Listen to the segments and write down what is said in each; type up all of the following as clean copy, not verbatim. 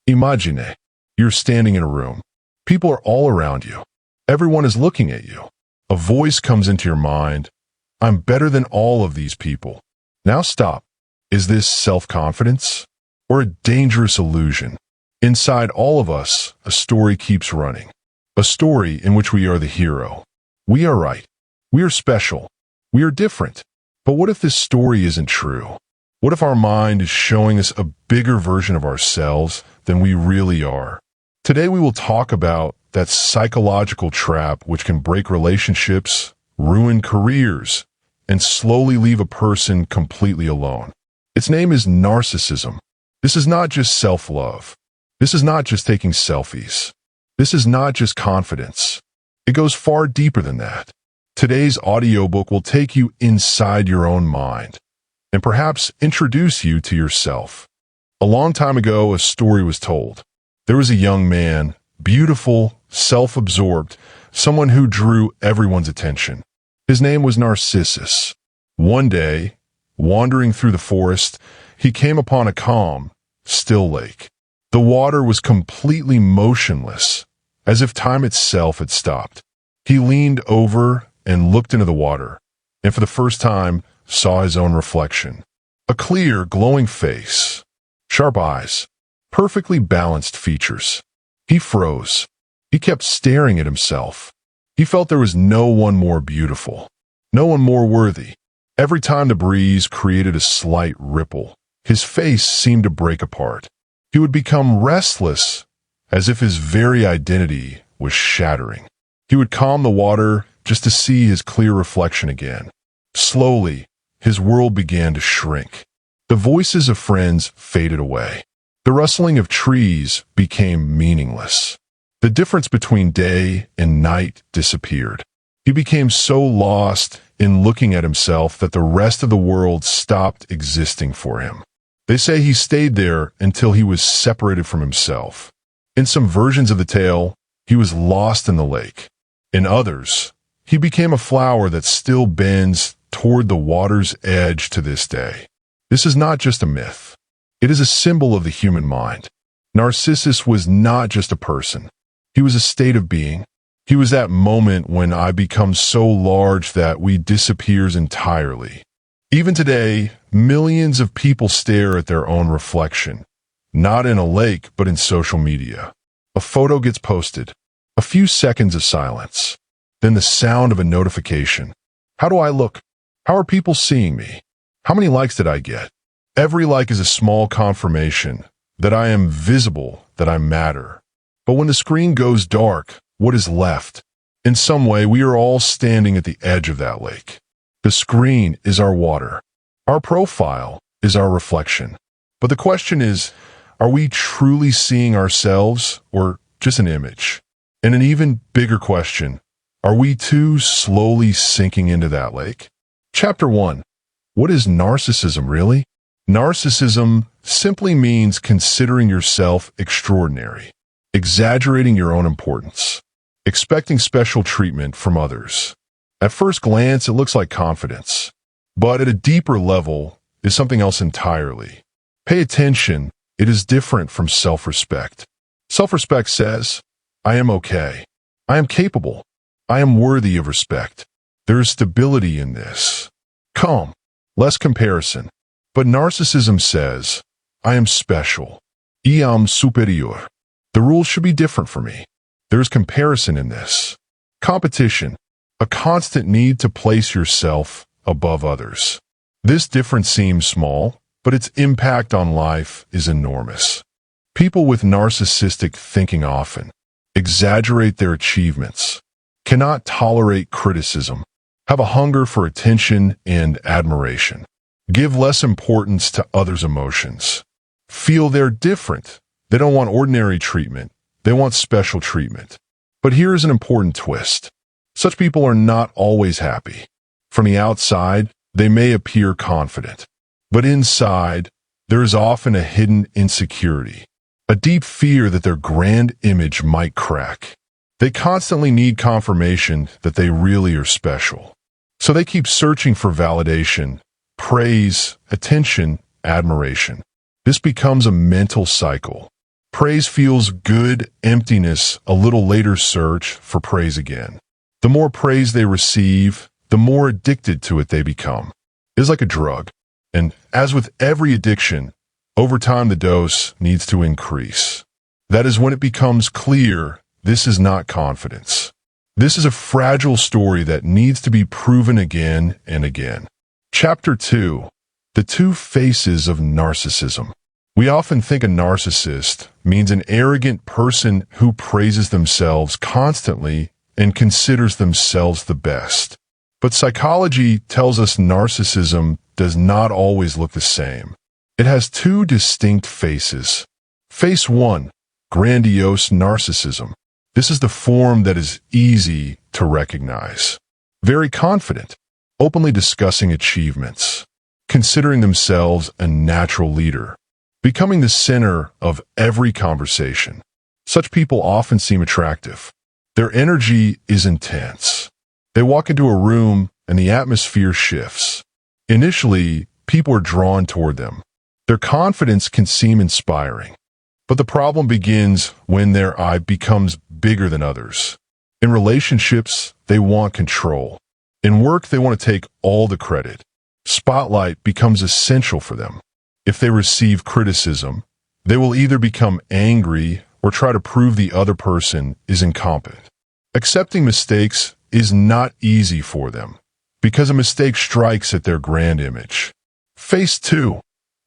Imagine, you're standing in a room. People are all around you. Everyone is looking at you. A voice comes into your mind. I'm better than all of these people. Now stop. Is this self-confidence or a dangerous illusion? Inside all of us, a story keeps running. A story in which we are the hero. We are right. We are special. We are different. But what if this story isn't true? What if our mind is showing us a bigger version of ourselves than we really are? Today we will talk about that psychological trap which can break relationships, ruin careers, and slowly leave a person completely alone. Its name is narcissism. This is not just self-love. This is not just taking selfies. This is not just confidence. It goes far deeper than that. Today's audiobook will take you inside your own mind and perhaps introduce you to yourself. A long time ago, a story was told. There was a young man, beautiful, self-absorbed, someone who drew everyone's attention. His name was Narcissus. One day, wandering through the forest, he came upon a calm, still lake. The water was completely motionless, as if time itself had stopped. He leaned over and looked into the water, and for the first time saw his own reflection. A clear, glowing face, sharp eyes, perfectly balanced features. He froze. He kept staring at himself. He felt there was no one more beautiful, no one more worthy. Every time the breeze created a slight ripple, his face seemed to break apart. He would become restless, as if his very identity was shattering. He would calm the water just to see his clear reflection again. Slowly, his world began to shrink. The voices of friends faded away. The rustling of trees became meaningless. The difference between day and night disappeared. He became so lost in looking at himself that the rest of the world stopped existing for him. They say he stayed there until he was separated from himself. In some versions of the tale, he was lost in the lake. In others, he became a flower that still bends toward the water's edge to this day. This is not just a myth. It is a symbol of the human mind. Narcissus was not just a person. He was a state of being. He was that moment when I become so large that we disappears entirely. Even today, millions of people stare at their own reflection, not in a lake, but in social media. A photo gets posted, a few seconds of silence, then the sound of a notification. How do I look? How are people seeing me? How many likes did I get? Every like is a small confirmation that I am visible, that I matter. But when the screen goes dark, what is left? In some way, we are all standing at the edge of that lake. The screen is our water. Our profile is our reflection. But the question is, are we truly seeing ourselves or just an image? And an even bigger question, are we too slowly sinking into that lake? Chapter 1. What is narcissism really? Narcissism simply means considering yourself extraordinary, exaggerating your own importance, expecting special treatment from others. At first glance, it looks like confidence, but at a deeper level is something else entirely. Pay attention, it is different from self-respect. Self-respect says, I am okay. I am capable. I am worthy of respect. There is stability in this. Calm, less comparison. But narcissism says, I am special. I am superior. The rules should be different for me. There is comparison in this. Competition, a constant need to place yourself above others. This difference seems small, but its impact on life is enormous. People with narcissistic thinking often exaggerate their achievements, cannot tolerate criticism, have a hunger for attention and admiration, give less importance to others' emotions, feel they're different. They don't want ordinary treatment. They want special treatment. But here is an important twist. Such people are not always happy. From the outside, they may appear confident. But inside, there is often a hidden insecurity, a deep fear that their grand image might crack. They constantly need confirmation that they really are special. So they keep searching for validation, praise, attention, admiration. This becomes a mental cycle. Praise feels good, emptiness, a little later search for praise again. The more praise they receive, the more addicted to it they become. It's like a drug. And as with every addiction, over time the dose needs to increase. That is when it becomes clear this is not confidence. This is a fragile story that needs to be proven again and again. Chapter 2. The Two Faces of Narcissism. We often think a narcissist means an arrogant person who praises themselves constantly and considers themselves the best. But psychology tells us narcissism does not always look the same. It has two distinct faces. Face 1, grandiose narcissism. This is the form that is easy to recognize. Very confident, openly discussing achievements, considering themselves a natural leader, becoming the center of every conversation. Such people often seem attractive. Their energy is intense. They walk into a room and the atmosphere shifts. Initially, people are drawn toward them. Their confidence can seem inspiring. But the problem begins when their eye becomes bigger than others. In relationships, they want control. In work, they want to take all the credit. Spotlight becomes essential for them. If they receive criticism, they will either become angry or try to prove the other person is incompetent. Accepting mistakes is not easy for them because a mistake strikes at their grand image. Face 2,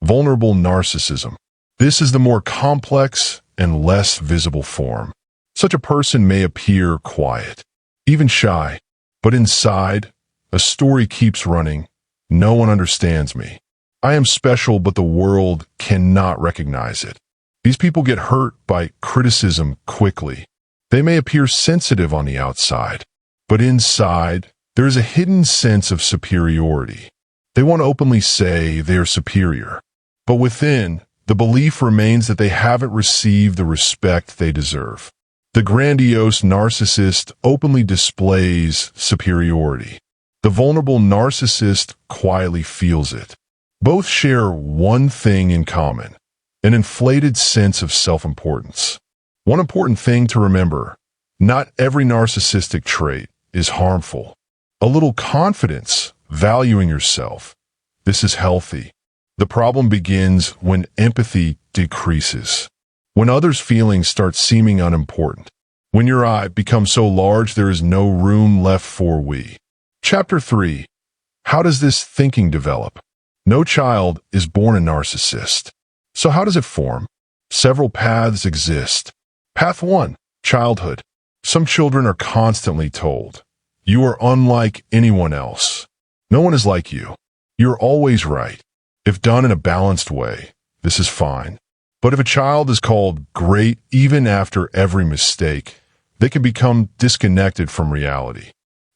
vulnerable narcissism. This is the more complex and less visible form. Such a person may appear quiet, even shy, but inside, a story keeps running. No one understands me. I am special, but the world cannot recognize it. These people get hurt by criticism quickly. They may appear sensitive on the outside, but inside, there is a hidden sense of superiority. They want to openly say they are superior, but within, the belief remains that they haven't received the respect they deserve. The grandiose narcissist openly displays superiority. The vulnerable narcissist quietly feels it. Both share one thing in common, an inflated sense of self-importance. One important thing to remember, not every narcissistic trait is harmful. A little confidence, valuing yourself, this is healthy. The problem begins when empathy decreases, when others' feelings start seeming unimportant, when your eye becomes so large there is no room left for we. Chapter 3. How does this thinking develop? No child is born a narcissist. So how does it form? Several paths exist. Path 1, childhood. Some children are constantly told, you are unlike anyone else. No one is like you. You're always right. If done in a balanced way, this is fine. But if a child is called great even after every mistake, they can become disconnected from reality.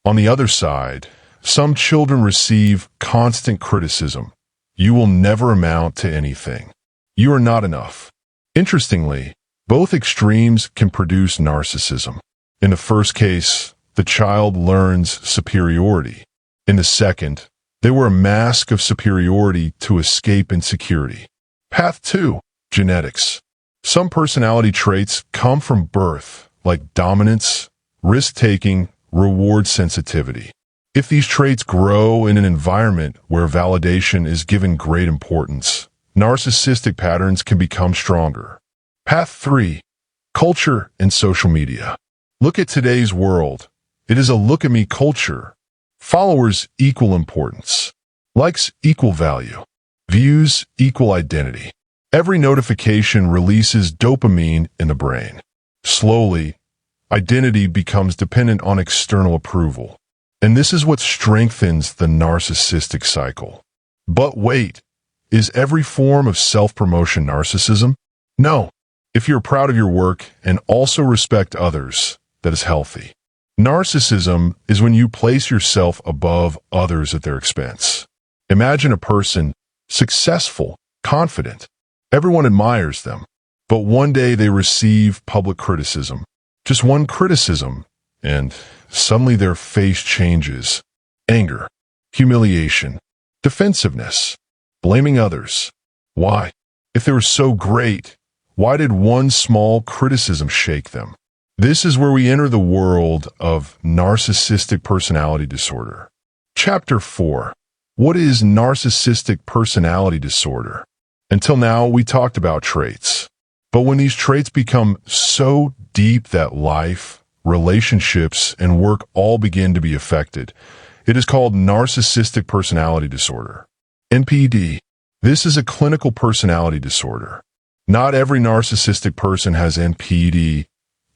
On the other side, some children receive constant criticism. You will never amount to anything. You are not enough. Interestingly, both extremes can produce narcissism. In the first case, the child learns superiority. In the second, they wear a mask of superiority to escape insecurity. Path 2, genetics. Some personality traits come from birth, like dominance, risk-taking, reward sensitivity. If these traits grow in an environment where validation is given great importance, narcissistic patterns can become stronger. Path 3, culture and social media. Look at today's world. It is a look-at-me culture. Followers equal importance. Likes equal value. Views equal identity. Every notification releases dopamine in the brain. Slowly, identity becomes dependent on external approval. And this is what strengthens the narcissistic cycle. But wait, is every form of self-promotion narcissism? No. If you're proud of your work and also respect others, that is healthy. Narcissism is when you place yourself above others at their expense. Imagine a person, successful, confident. Everyone admires them. But one day they receive public criticism. Just one criticism, and suddenly their face changes. Anger, humiliation, defensiveness, blaming others. Why? If they were so great, Why did one small criticism shake them? This is where we enter the world of narcissistic personality disorder. Chapter 4. What is narcissistic personality disorder? Until now, we talked about traits. But when these traits become so deep that life, relationships, and work all begin to be affected, it is called narcissistic personality disorder. NPD. This is a clinical personality disorder. Not every narcissistic person has NPD,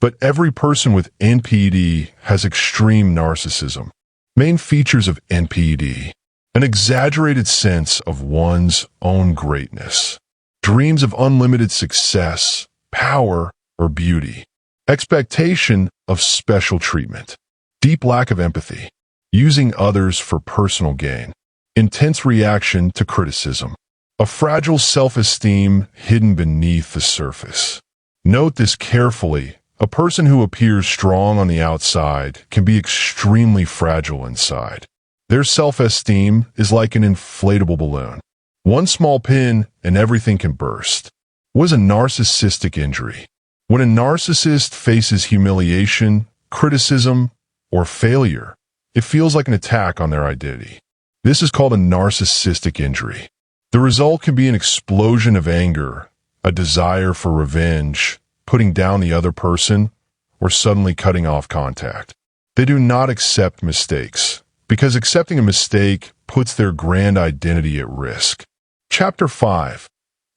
but every person with NPD has extreme narcissism. Main features of NPD: an exaggerated sense of one's own greatness, dreams of unlimited success, power, or beauty, expectation of special treatment, deep lack of empathy, using others for personal gain, intense reaction to criticism, a fragile self-esteem hidden beneath the surface. Note this carefully. A person who appears strong on the outside can be extremely fragile inside. Their self-esteem is like an inflatable balloon. One small pin and everything can burst. What is a narcissistic injury? When a narcissist faces humiliation, criticism, or failure, it feels like an attack on their identity. This is called a narcissistic injury. The result can be an explosion of anger, a desire for revenge, putting down the other person, or suddenly cutting off contact. They do not accept mistakes, because accepting a mistake puts their grand identity at risk. Chapter 5.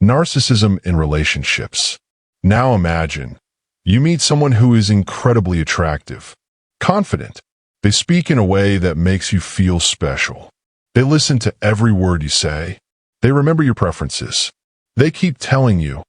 Narcissism in relationships. Now imagine, you meet someone who is incredibly attractive, confident. They speak in a way that makes you feel special. They listen to every word you say. They remember your preferences. They keep telling you,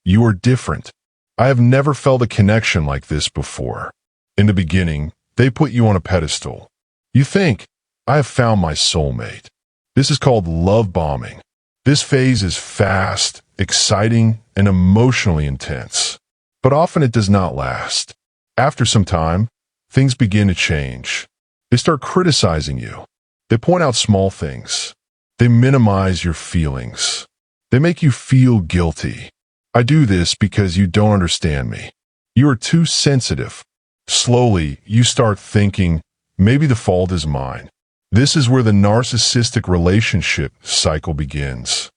you are different. I have never felt a connection like this before. In the beginning, they put you on a pedestal. You think, I have found my soulmate. This is called love bombing. This phase is fast, exciting, and emotionally intense. But often it does not last. After some time, things begin to change. They start criticizing you. They point out small things. They minimize your feelings. They make you feel guilty. I do this because you don't understand me. You are too sensitive. Slowly, you start thinking, maybe the fault is mine. This is where the narcissistic relationship cycle begins.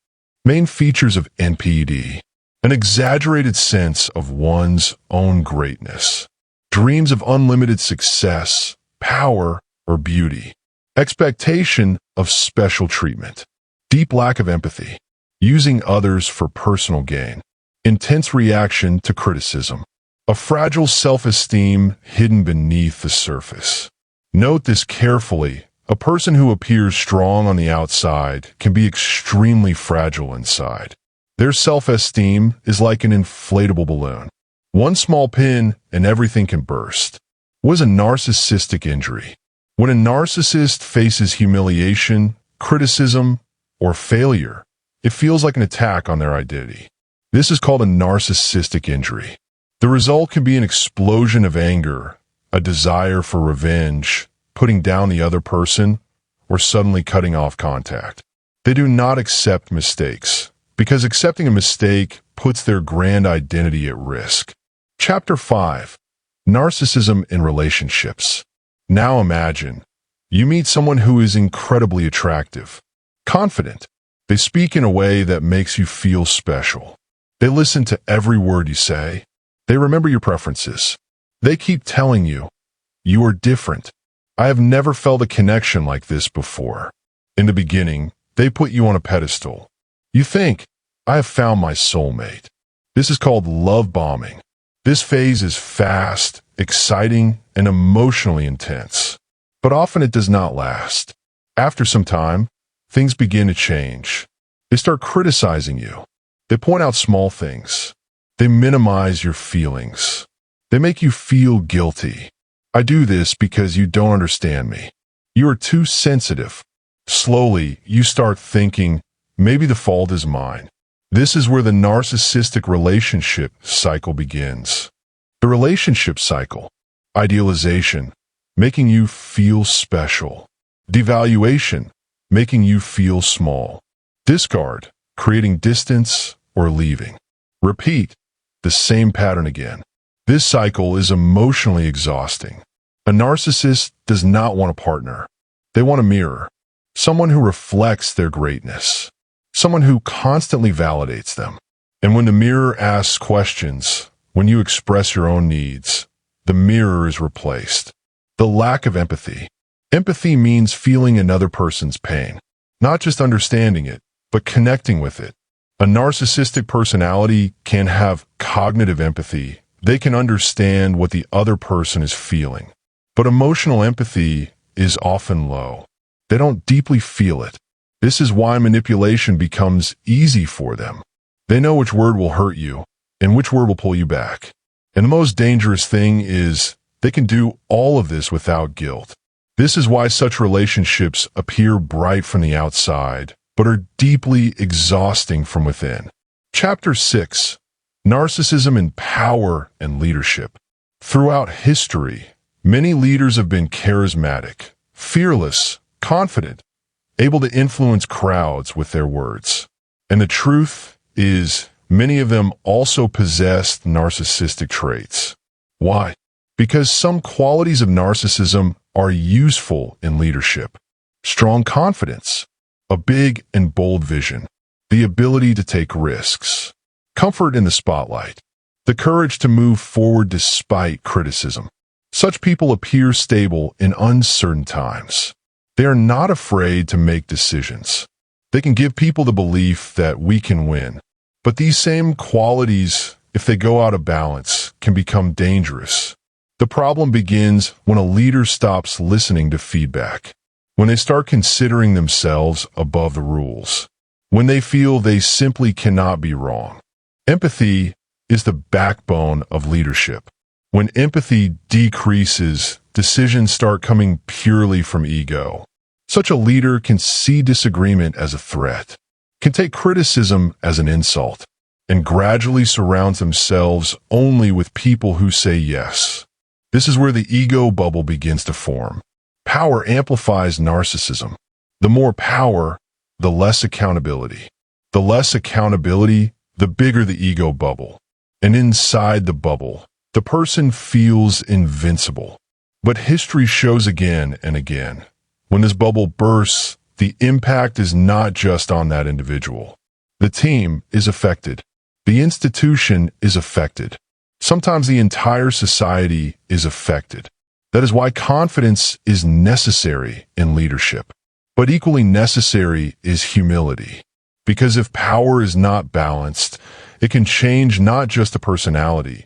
Main features of NPD: an exaggerated sense of one's own greatness, dreams of unlimited success, power, or beauty, expectation of special treatment, deep lack of empathy, using others for personal gain, intense reaction to criticism, a fragile self-esteem hidden beneath the surface. Note this carefully. A person who appears strong on the outside can be extremely fragile inside. Their self-esteem is like an inflatable balloon. One small pin and everything can burst. What is a narcissistic injury? When a narcissist faces humiliation, criticism, or failure, it feels like an attack on their identity. This is called a narcissistic injury. The result can be an explosion of anger, a desire for revenge, putting down the other person, or suddenly cutting off contact. They do not accept mistakes, because accepting a mistake puts their grand identity at risk. Chapter 5. Narcissism in relationships. Now imagine, you meet someone who is incredibly attractive, confident. They speak in a way that makes you feel special. They listen to every word you say. They remember your preferences. They keep telling you, you are different. I have never felt a connection like this before. In the beginning, they put you on a pedestal. You think, I have found my soulmate. This is called love bombing. This phase is fast, exciting, and emotionally intense. But often it does not last. After some time, things begin to change. They start criticizing you. They point out small things. They minimize your feelings. They make you feel guilty. I do this because you don't understand me. You are too sensitive. Slowly, you start thinking, maybe the fault is mine. This is where the narcissistic relationship cycle begins. The relationship cycle: idealization, making you feel special; devaluation, making you feel small; discard, creating distance or leaving; repeat, the same pattern again. This cycle is emotionally exhausting. A narcissist does not want a partner. They want a mirror, someone who reflects their greatness, someone who constantly validates them. And when the mirror asks questions, when you express your own needs, the mirror is replaced. The lack of empathy. Empathy means feeling another person's pain, not just understanding it, but connecting with it. A narcissistic personality can have cognitive empathy. They can understand what the other person is feeling. But emotional empathy is often low. They don't deeply feel it. This is why manipulation becomes easy for them. They know which word will hurt you and which word will pull you back. And the most dangerous thing is they can do all of this without guilt. This is why such relationships appear bright from the outside, but are deeply exhausting from within. Chapter 6. Narcissism in Power and Leadership. Throughout history, many leaders have been charismatic, fearless, confident, able to influence crowds with their words. And the truth is, many of them also possessed narcissistic traits. Why? Because some qualities of narcissism are useful in leadership. Strong confidence, a big and bold vision, the ability to take risks, comfort in the spotlight, the courage to move forward despite criticism. Such people appear stable in uncertain times. They are not afraid to make decisions. They can give people the belief that we can win. But these same qualities, if they go out of balance, can become dangerous. The problem begins when a leader stops listening to feedback, when they start considering themselves above the rules, when they feel they simply cannot be wrong. Empathy is the backbone of leadership. When empathy decreases, decisions start coming purely from ego. Such a leader can see disagreement as a threat, can take criticism as an insult, and gradually surrounds themselves only with people who say yes. This is where the ego bubble begins to form. Power amplifies narcissism. The more power, the less accountability. The less accountability, the bigger the ego bubble. And inside the bubble, the person feels invincible. But history shows again and again, when this bubble bursts, the impact is not just on that individual. The team is affected. The institution is affected. Sometimes the entire society is affected. That is why confidence is necessary in leadership. But equally necessary is humility. Because if power is not balanced, it can change not just a personality,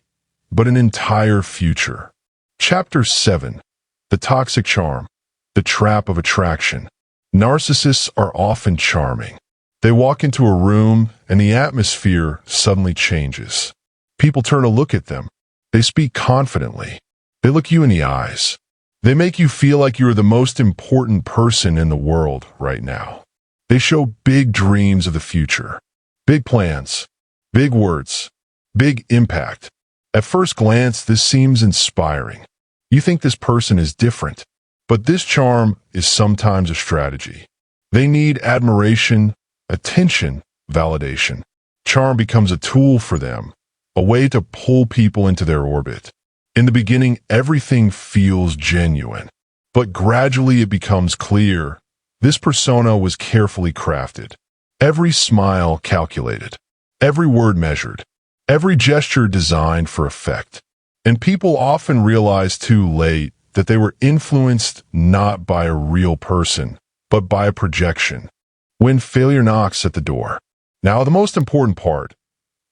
but an entire future. Chapter 7. The Toxic Charm. The Trap of Attraction. Narcissists are often charming. They walk into a room and the atmosphere suddenly changes. People turn to look at them. They speak confidently. They look you in the eyes. They make you feel like you are the most important person in the world right now. They show big dreams of the future, big plans, big words, big impact. At first glance, this seems inspiring. You think this person is different, but this charm is sometimes a strategy. They need admiration, attention, validation. Charm becomes a tool for them, a way to pull people into their orbit. In the beginning, everything feels genuine, but gradually it becomes clear this persona was carefully crafted. Every smile calculated, every word measured, every gesture designed for effect. And people often realize too late that they were influenced not by a real person, but by a projection. When failure knocks at the door. Now, the most important part,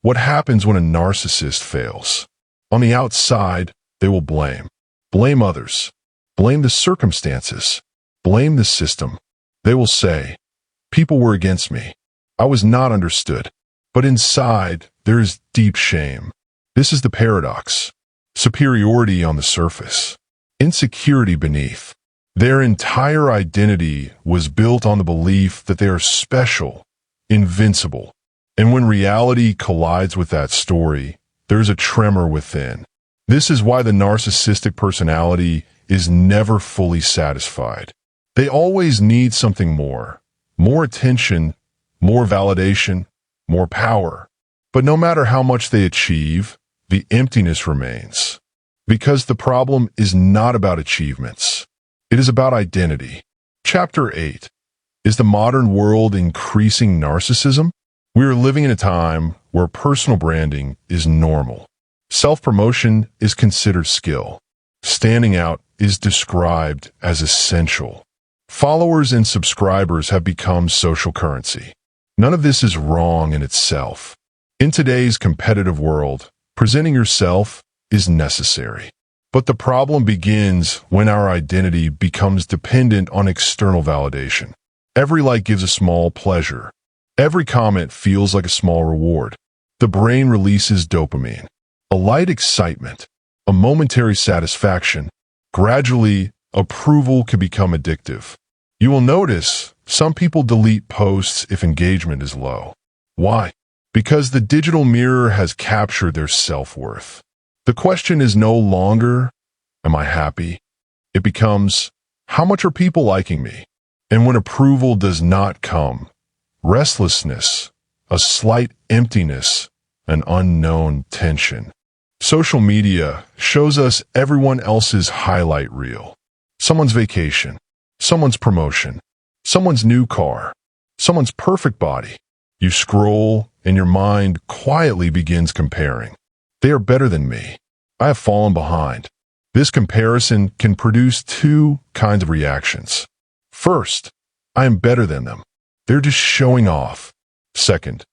what happens when a narcissist fails? On the outside, they will blame. Blame others. Blame the circumstances. Blame the system. They will say, people were against me. I was not understood. But inside, there is deep shame. This is the paradox. Superiority on the surface. Insecurity beneath. Their entire identity was built on the belief that they are special, invincible. And when reality collides with that story, there's a tremor within. This is why the narcissistic personality is never fully satisfied. They always need something more attention, more validation, more power. But no matter how much they achieve, the emptiness remains. Because the problem is not about achievements. It is about identity. Chapter 8. Is the modern world increasing narcissism? We are living in a time where personal branding is normal. Self-promotion is considered skill. Standing out is described as essential. Followers and subscribers have become social currency. None of this is wrong in itself. In today's competitive world, presenting yourself is necessary. But the problem begins when our identity becomes dependent on external validation. Every like gives a small pleasure. Every comment feels like a small reward. The brain releases dopamine, a light excitement, a momentary satisfaction. Gradually, approval can become addictive. You will notice some people delete posts if engagement is low. Why? Because the digital mirror has captured their self-worth. The question is no longer, am I happy? It becomes, how much are people liking me? And when approval does not come, restlessness, a slight emptiness, an unknown tension. Social media shows us everyone else's highlight reel. Someone's vacation, someone's promotion, someone's new car, someone's perfect body. You scroll and your mind quietly begins comparing. They are better than me. I have fallen behind. This comparison can produce two kinds of reactions. First, I am better than them. They're just showing off. Second,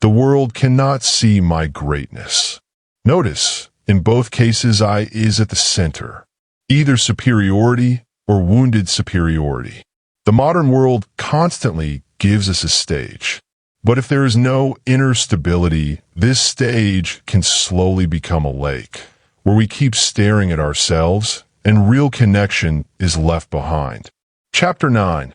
the world cannot see my greatness. Notice, in both cases, I is at the center. Either superiority or wounded superiority. The modern world constantly gives us a stage. But if there is no inner stability, this stage can slowly become a lake, where we keep staring at ourselves and real connection is left behind. Chapter 9.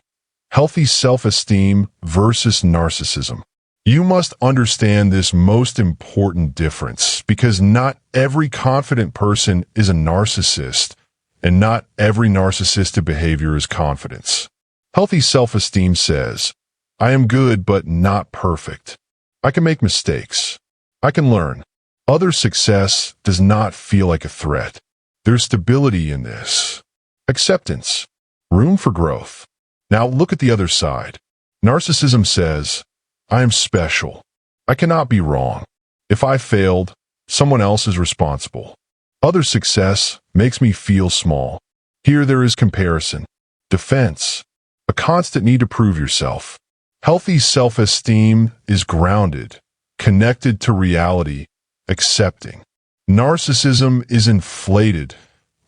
Healthy self-esteem versus narcissism. You must understand this most important difference because not every confident person is a narcissist, and not every narcissistic behavior is confidence. Healthy self-esteem says, I am good but not perfect. I can make mistakes. I can learn. Other success does not feel like a threat. There's stability in this. Acceptance. Room for growth. Now look at the other side. Narcissism says, I am special. I cannot be wrong. If I failed, someone else is responsible. Other success makes me feel small. Here there is comparison, defense, a constant need to prove yourself. Healthy self-esteem is grounded, connected to reality, accepting. Narcissism is inflated,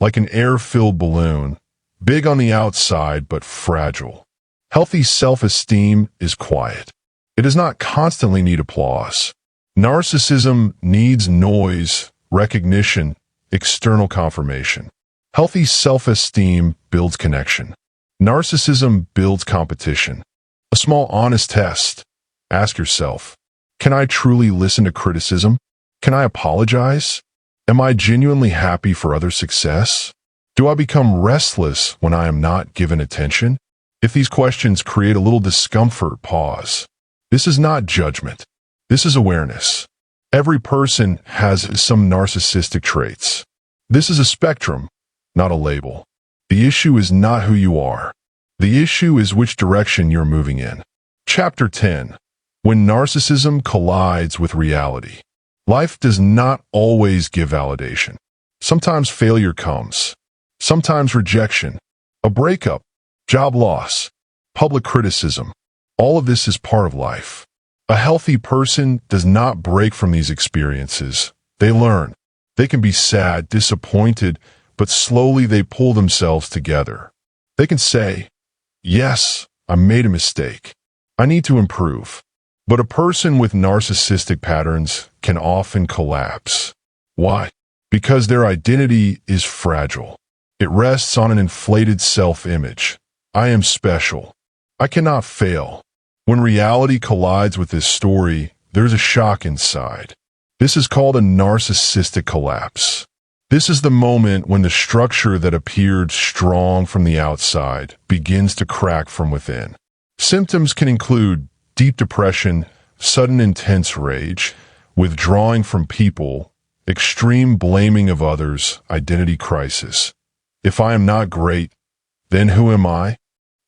like an air-filled balloon, big on the outside but fragile. Healthy self-esteem is quiet. It does not constantly need applause. Narcissism needs noise, recognition, external confirmation. Healthy self-esteem builds connection. Narcissism builds competition. A small honest test. Ask yourself, can I truly listen to criticism? Can I apologize? Am I genuinely happy for other success? Do I become restless when I am not given attention? If these questions create a little discomfort, pause. This is not judgment. This is awareness. Every person has some narcissistic traits. This is a spectrum, not a label. The issue is not who you are. The issue is which direction you're moving in. Chapter 10. When narcissism collides with reality. Life does not always give validation. Sometimes failure comes. Sometimes rejection, a breakup, job loss, public criticism. All of this is part of life. A healthy person does not break from these experiences. They learn. They can be sad, disappointed, but slowly they pull themselves together. They can say, yes, I made a mistake. I need to improve. But a person with narcissistic patterns can often collapse. Why? Because their identity is fragile. It rests on an inflated self-image. I am special. I cannot fail. When reality collides with this story, there's a shock inside. This is called a narcissistic collapse. This is the moment when the structure that appeared strong from the outside begins to crack from within. Symptoms can include deep depression, sudden intense rage, withdrawing from people, extreme blaming of others, identity crisis. If I am not great, then who am I?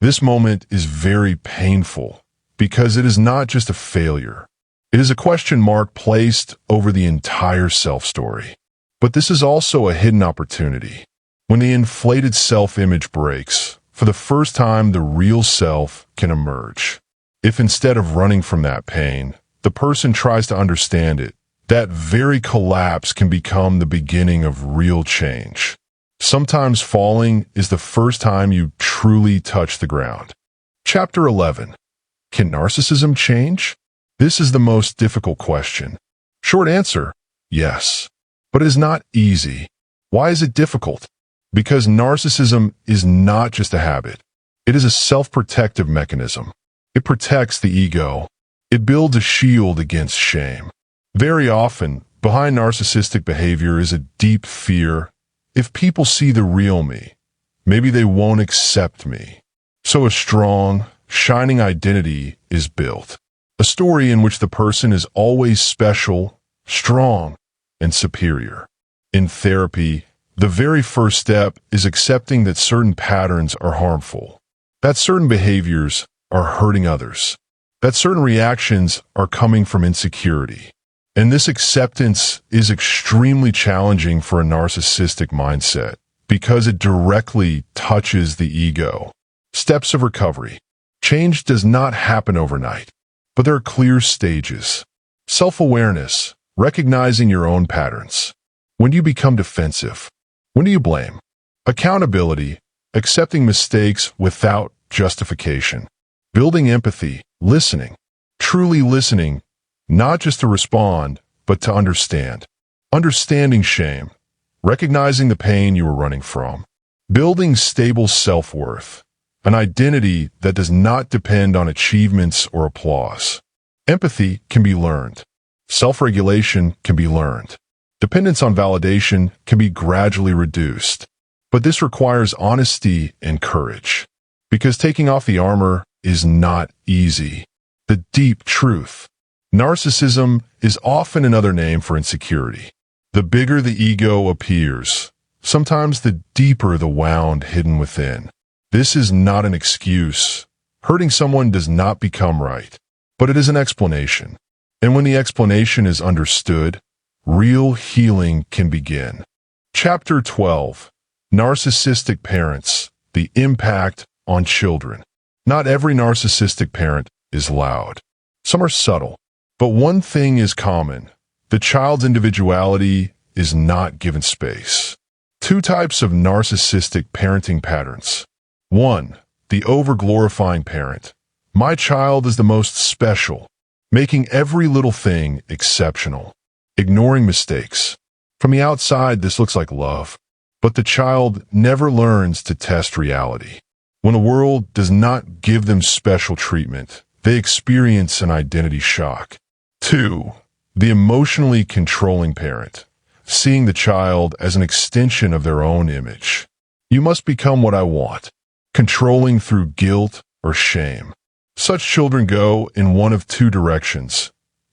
This moment is very painful because it is not just a failure. It is a question mark placed over the entire self-story. But this is also a hidden opportunity. When the inflated self-image breaks, for the first time the real self can emerge. If instead of running from that pain, the person tries to understand it, that very collapse can become the beginning of real change. Sometimes falling is the first time you truly touch the ground. Chapter 11. Can narcissism change? This is the most difficult question. Short answer, yes. But it is not easy. Why is it difficult? Because narcissism is not just a habit. It is a self-protective mechanism. It protects the ego. It builds a shield against shame. Very often, behind narcissistic behavior is a deep fear. If people see the real me, maybe they won't accept me. So a strong, shining identity is built. A story in which the person is always special, strong, and superior. In therapy, the very first step is accepting that certain patterns are harmful, that certain behaviors are hurting others, that certain reactions are coming from insecurity. And this acceptance is extremely challenging for a narcissistic mindset because it directly touches the ego. Steps of recovery. Change does not happen overnight, but there are clear stages. Self-awareness, recognizing your own patterns. When do you become defensive? When do you blame? Accountability, accepting mistakes without justification. Building empathy, listening. Truly listening, not just to respond, but to understand. Understanding shame, recognizing the pain you were running from. Building stable self-worth, an identity that does not depend on achievements or applause. Empathy can be learned. Self-regulation can be learned. Dependence on validation can be gradually reduced. But this requires honesty and courage, because taking off the armor is not easy. The deep truth. Narcissism is often another name for insecurity. The bigger the ego appears, sometimes the deeper the wound hidden within. This is not an excuse. Hurting someone does not become right, but it is an explanation. And when the explanation is understood, real healing can begin. Chapter 12. Narcissistic Parents, the Impact on Children. Not every narcissistic parent is loud. Some are subtle. But one thing is common. The child's individuality is not given space. Two types of narcissistic parenting patterns. 1. The over-glorifying parent. My child is the most special, making every little thing exceptional. Ignoring mistakes. From the outside, this looks like love, but the child never learns to test reality. When the world does not give them special treatment, they experience an identity shock. 2. The emotionally controlling parent, seeing the child as an extension of their own image. You must become what I want, controlling through guilt or shame. Such children go in one of two directions.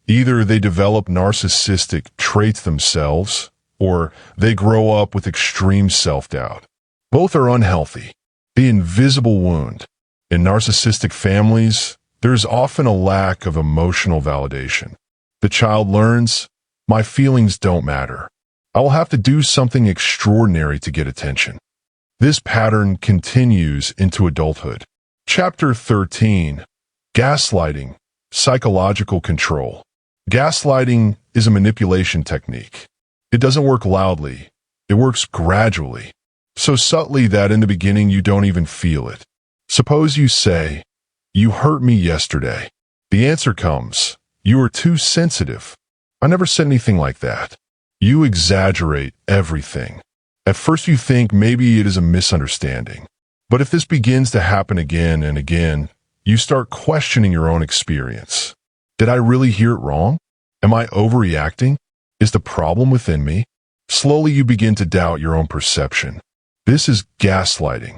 Either they develop narcissistic traits themselves, or they grow up with extreme self-doubt. Both are unhealthy. The invisible wound. In narcissistic families, there is often a lack of emotional validation. The child learns, my feelings don't matter. I will have to do something extraordinary to get attention. This pattern continues into adulthood. Chapter 13. Gaslighting, Psychological Control. Gaslighting is a manipulation technique. It doesn't work loudly. It works gradually. So subtly that in the beginning you don't even feel it. Suppose you say, you hurt me yesterday. The answer comes, you are too sensitive. I never said anything like that. You exaggerate everything. At first you think maybe it is a misunderstanding. But if this begins to happen again and again, you start questioning your own experience. Did I really hear it wrong? Am I overreacting? Is the problem within me? Slowly you begin to doubt your own perception. This is gaslighting.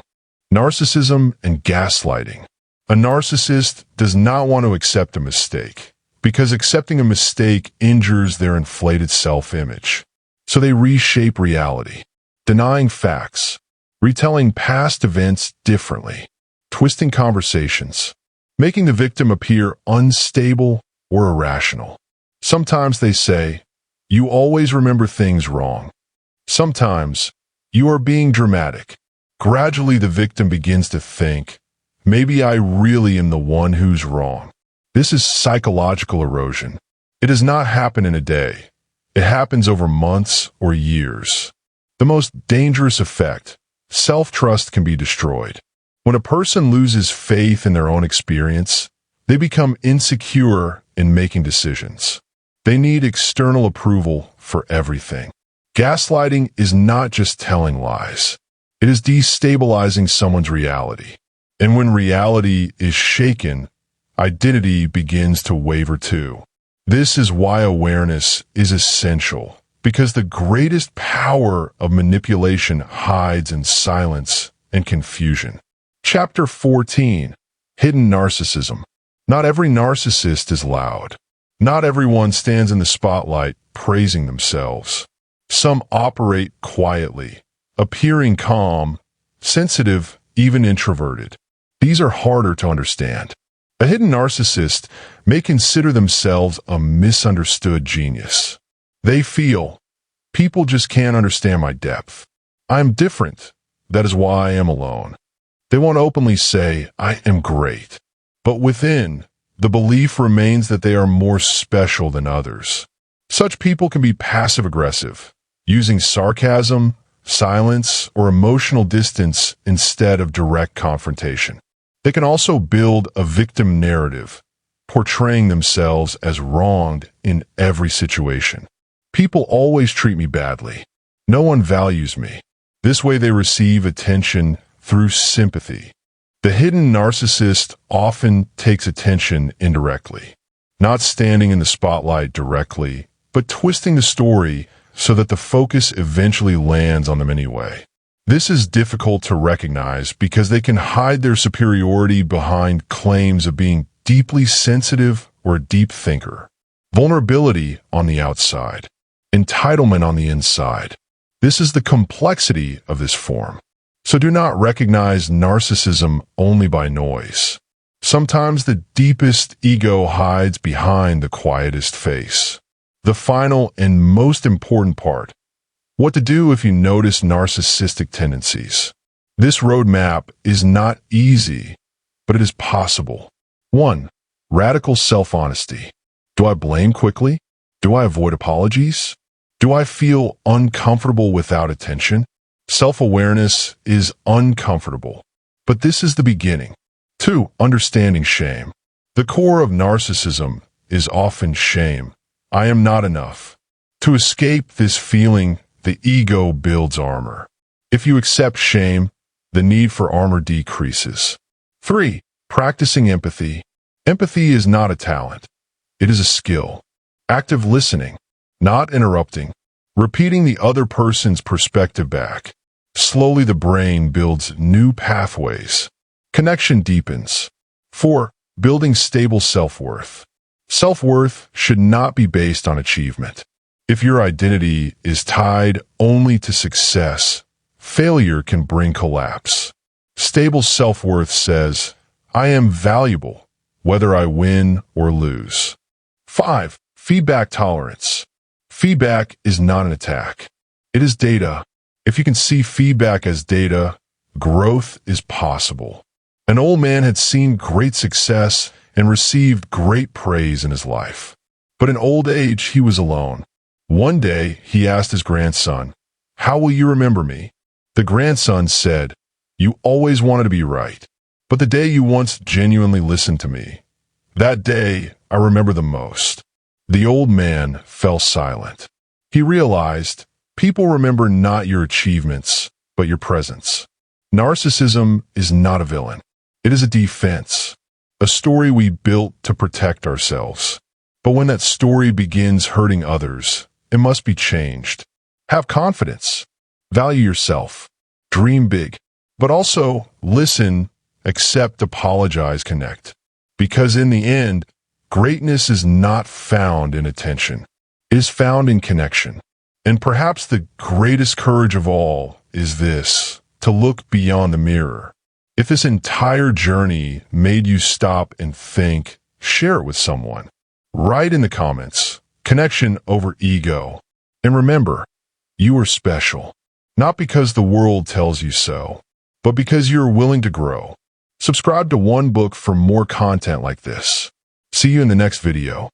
Narcissism and gaslighting. A narcissist does not want to accept a mistake because accepting a mistake injures their inflated self-image. So they reshape reality, denying facts, retelling past events differently, twisting conversations, making the victim appear unstable or irrational. Sometimes they say, "You always remember things wrong." Sometimes, "You are being dramatic." Gradually, the victim begins to think, "Maybe I really am the one who's wrong." This is psychological erosion. It does not happen in a day. It happens over months or years. The most dangerous effect, self-trust, can be destroyed. When a person loses faith in their own experience, they become insecure in making decisions. They need external approval for everything. Gaslighting is not just telling lies. It is destabilizing someone's reality. And when reality is shaken, identity begins to waver too. This is why awareness is essential, because the greatest power of manipulation hides in silence and confusion. Chapter 14. Hidden Narcissism. Not every narcissist is loud. Not everyone stands in the spotlight praising themselves. Some operate quietly, appearing calm, sensitive, even introverted. These are harder to understand. A hidden narcissist may consider themselves a misunderstood genius. They feel, "People just can't understand my depth. I'm different. That is why I am alone." They won't openly say, "I am great." But within, the belief remains that they are more special than others. Such people can be passive-aggressive, using sarcasm, silence, or emotional distance instead of direct confrontation. They can also build a victim narrative, portraying themselves as wronged in every situation. "People always treat me badly. No one values me." This way they receive attention through sympathy. The hidden narcissist often takes attention indirectly, not standing in the spotlight directly, but twisting the story so that the focus eventually lands on them anyway. This is difficult to recognize because they can hide their superiority behind claims of being deeply sensitive or a deep thinker. Vulnerability on the outside, entitlement on the inside. This is the complexity of this form. So do not recognize narcissism only by noise. Sometimes the deepest ego hides behind the quietest face. The final and most important part: what to do if you notice narcissistic tendencies. This roadmap is not easy, but it is possible. 1. Radical self-honesty. Do I blame quickly? Do I avoid apologies? Do I feel uncomfortable without attention? Self-awareness is uncomfortable, but this is the beginning. 2. Understanding shame. The core of narcissism is often shame. I am not enough. To escape this feeling, the ego builds armor. If you accept shame, the need for armor decreases. 3. Practicing empathy. Empathy is not a talent. It is a skill. Active listening, not interrupting, repeating the other person's perspective back. Slowly the brain builds new pathways. Connection deepens. 4. Building stable self-worth. Self-worth should not be based on achievement. If your identity is tied only to success, failure can bring collapse. Stable self-worth says, "I am valuable, whether I win or lose." 5. Feedback tolerance. Feedback is not an attack. It is data. If you can see feedback as data, growth is possible. An old man had seen great success and received great praise in his life. But in old age, he was alone. One day, he asked his grandson, "How will you remember me?" The grandson said, "You always wanted to be right. But the day you once genuinely listened to me, that day I remember the most." The old man fell silent. He realized, people remember not your achievements, but your presence. Narcissism is not a villain. It is a defense, a story we built to protect ourselves. But when that story begins hurting others, it must be changed. Have confidence. Value yourself. Dream big. But also listen, accept, apologize, connect. Because in the end, Greatness is not found in attention. It is found in connection. And perhaps the greatest courage of all is this, to look beyond the mirror. If this entire journey made you stop and think, share it with someone. Write in the comments, connection over ego. And remember, you are special. Not because the world tells you so, but because you are willing to grow. Subscribe to One Book for more content like this. See you in the next video.